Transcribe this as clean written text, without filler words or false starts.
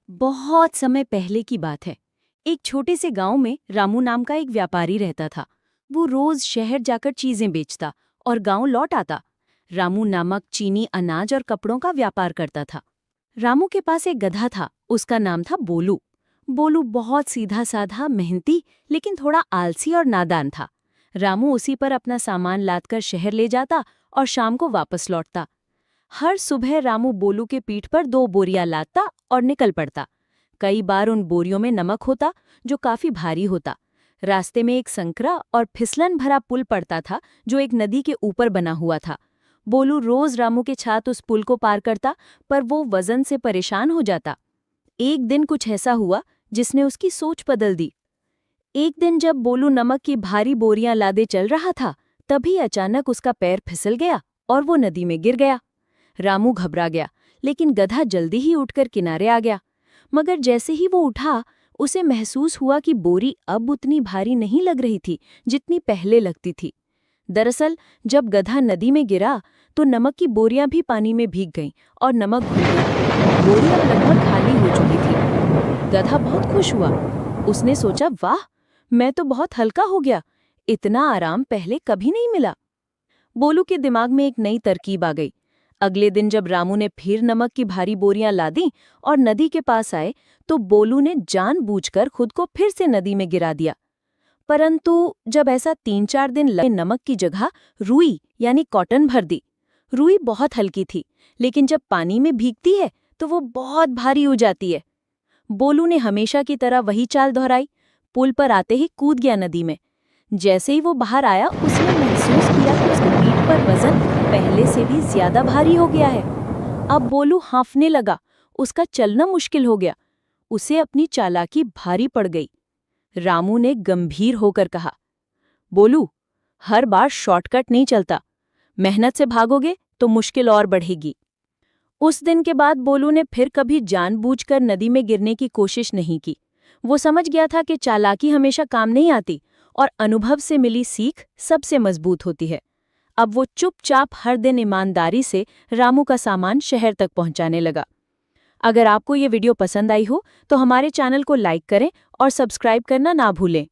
बहुत समय पहले की बात है। एक छोटे से गांव में रामू नाम का एक व्यापारी रहता था। वो रोज शहर जाकर चीजें बेचता और गांव लौट आता। रामू नमक, चीनी, अनाज और कपड़ों का व्यापार करता था। रामू के पास एक गधा था, उसका नाम था बोलू। बोलू बहुत सीधा साधा, मेहनती, लेकिन थोड़ा आलसी और नादान था। रामू उसी पर अपना सामान लादकर शहर ले जाता और शाम को वापस लौटता। हर सुबह रामू बोलू के पीठ पर 2 बोरियां लादता और निकल पड़ता। कई बार उन बोरियों में नमक होता, जो काफी भारी होता। रास्ते में एक संकरा और फिसलन भरा पुल पड़ता था, जो एक नदी के ऊपर बना हुआ था। बोलू रोज रामू के साथ उस पुल को पार करता, पर वो वजन से परेशान हो जाता। एक दिन कुछ ऐसा हुआ जिसने उसकी सोच बदल दी। एक दिन जब बोलू नमक की भारी बोरियां लादे चल रहा था, तभी अचानक उसका पैर फिसल गया और वो नदी में गिर गया। रामू घबरा गया, लेकिन गधा जल्दी ही उठकर किनारे आ गया। मगर जैसे ही वो उठा, उसे महसूस हुआ कि बोरी अब उतनी भारी नहीं लग रही थी जितनी पहले लगती थी। दरअसल जब गधा नदी में गिरा तो नमक की बोरियां भी पानी में भीग गईं और नमक घुल गया। बोरी अब लगभग खाली हो चुकी थी। गधा बहुत खुश हुआ। उसने सोचा, वाह, मैं तो बहुत हल्का हो गया। इतना आराम पहले कभी नहीं मिला। बोलू के दिमाग में एक नई तरकीब आ गई। अगले दिन जब रामू ने फिर नमक की भारी बोरियां लादी और नदी के पास आए, तो बोलू ने जानबूझकर खुद को फिर से नदी में गिरा दिया। परंतु जब ऐसा 3-4 दिन लगे, नमक की जगह रुई यानी कॉटन भर दी। रुई बहुत हल्की थी, लेकिन जब पानी में भीगती है तो वो बहुत भारी हो जाती है। बोलू ने हमेशा की तरह वही चाल दोहराई। पुल पर आते ही कूद गया नदी में। जैसे ही वो बाहर आया, उसने महसूस किया कि उसकी पीठ पर वजन पहले से भी ज्यादा भारी हो गया है। अब बोलू हांफने लगा, उसका चलना मुश्किल हो गया। उसे अपनी चालाकी भारी पड़ गई। रामू ने गंभीर होकर कहा, बोलू, हर बार शॉर्टकट नहीं चलता। मेहनत से भागोगे तो मुश्किल और बढ़ेगी। उस दिन के बाद बोलू ने फिर कभी जानबूझकर नदी में गिरने की कोशिश नहीं की। वो समझ गया था कि चालाकी हमेशा काम नहीं आती और अनुभव से मिली सीख सबसे मजबूत होती है। अब वो चुपचाप हर दिन ईमानदारी से रामू का सामान शहर तक पहुंचाने लगा। अगर आपको ये वीडियो पसंद आई हो तो हमारे चैनल को लाइक करें और सब्सक्राइब करना ना भूलें।